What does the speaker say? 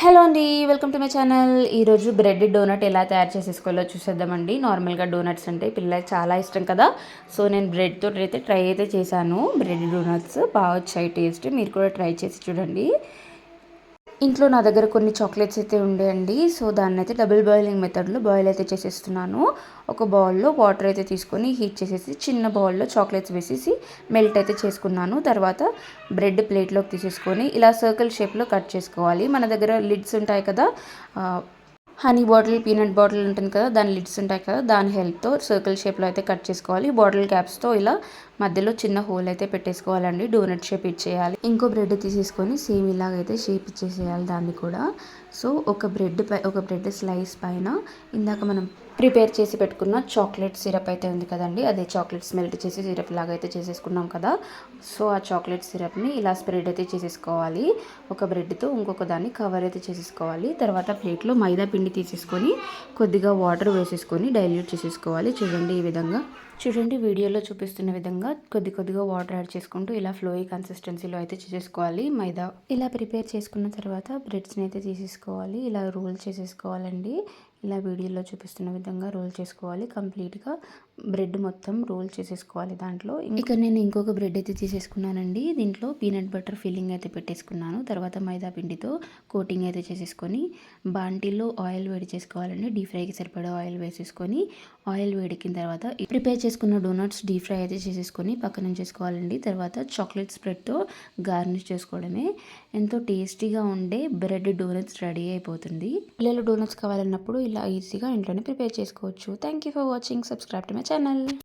Hello అండి, welcome to my channel. ఈరోజు bread donut ఎలా తయారు చేసేసుకోవాలో చూసేద్దామండి. నార్మల్గా డోనట్స్ అంటే పిల్లలకి చాలా ఇష్టం కదా. సో నేను బ్రెడ్ తోటి అయితే ట్రై అయితే చేశాను. బ్రెడ్ డోనట్స్ బాగా వచ్చాయి టేస్ట్. మీరు కూడా ట్రై చేసి చూడండి. ఇంట్లో నా దగ్గర కొన్ని చాక్లెట్స్ అయితే ఉండేయండి. సో దాన్ని అయితే డబుల్ బాయిలింగ్ మెథడ్లో బాయిల్ అయితే చేసేస్తున్నాను. ఒక బౌల్లో వాటర్ అయితే తీసుకొని హీట్ చేసేసి చిన్న బౌల్లో చాక్లెట్స్ వేసేసి మెల్ట్ అయితే చేసుకున్నాను. తర్వాత బ్రెడ్ ప్లేట్లోకి తీసేసుకొని ఇలా సర్కిల్ షేప్లో కట్ చేసుకోవాలి. మన దగ్గర లిడ్స్ ఉంటాయి కదా, హనీ బాటిల్, పీనట్ బాటిల్ ఉంటుంది కదా, దాని లిడ్స్ ఉంటాయి కదా, దాని హెల్ప్తో సర్కిల్ షేప్లో అయితే కట్ చేసుకోవాలి. బాటిల్ క్యాప్స్తో ఇలా మధ్యలో చిన్న హోల్ అయితే పెట్టేసుకోవాలండి. డోనట్ షేప్ ఇచ్చేయాలి. ఇంకో బ్రెడ్ తీసేసుకొని సేమ్ ఇలాగైతే షేప్ ఇచ్చేసేయాలి దాన్ని కూడా. సో ఒక బ్రెడ్ స్లైస్ పైన ఇందాక మనం ప్రిపేర్ చేసి పెట్టుకున్న చాక్లెట్ సిరప్ అయితే ఉంది కదండి, అదే చాక్లెట్స్ మెల్ట్ చేసి సిరప్ లాగా అయితే చేసేసుకున్నాం కదా. సో ఆ చాక్లెట్ సిరప్ని ఇలా స్ప్రెడ్ అయితే చేసేసుకోవాలి. ఒక బ్రెడ్తో ఇంకొక దాన్ని కవర్ అయితే చేసేసుకోవాలి. తర్వాత ప్లేట్లో మైదా పిండి తీసేసుకొని కొద్దిగా వాటర్ వేసేసుకొని డైల్యూట్ చేసేసుకోవాలి. చూడండి ఈ విధంగా, చూడండి వీడియోలో చూపిస్తున్న విధంగా కొద్దిగా వాటర్ యాడ్ చేసుకుంటూ ఇలా ఫ్లోయి కన్సిస్టెన్సీలో అయితే చేసేసుకోవాలి. మైదా ఇలా ప్రిపేర్ చేసుకున్న తర్వాత బ్రెడ్స్ని అయితే తీసేసుకోవాలి. ఇలా రోల్ చేసేసుకోవాలండి. ఇలా వీడియోలో చూపిస్తున్న విధంగా రోల్ చేసుకోవాలి. కంప్లీట్గా బ్రెడ్ మొత్తం రోల్ చేసేసుకోవాలి. దాంట్లో ఇక్కడ నేను ఇంకొక బ్రెడ్ అయితే తీసేసుకున్నానండి. దీంట్లో పీనట్ బటర్ ఫిల్లింగ్ అయితే పెట్టేసుకున్నాను. తర్వాత మైదా పిండితో కోటింగ్ అయితే చేసేసుకొని బాంటీలో ఆయిల్ వేడి చేసుకోవాలండి. డీప్ ఫ్రైకి సరిపడా ఆయిల్ వేసేసుకొని ఆయిల్ వేడికిన తర్వాత ప్రిపేర్ చేసుకున్న డోనట్స్ డీప్ ఫ్రై అయితే చేసేసుకొని పక్కన చేసుకోవాలండి. తర్వాత చాక్లెట్ స్ప్రెడ్తో గార్నిష్ చేసుకోవడమే. ఎంతో టేస్టీగా ఉండే బ్రెడ్ డోనట్స్ రెడీ అయిపోతుంది. పిల్లలు డోనట్స్ కావాలన్నప్పుడు ఇలా ఈజీగా ఇంట్లోనే ప్రిపేర్ చేసుకోవచ్చు. Thank you for watching. Subscribe to my channel.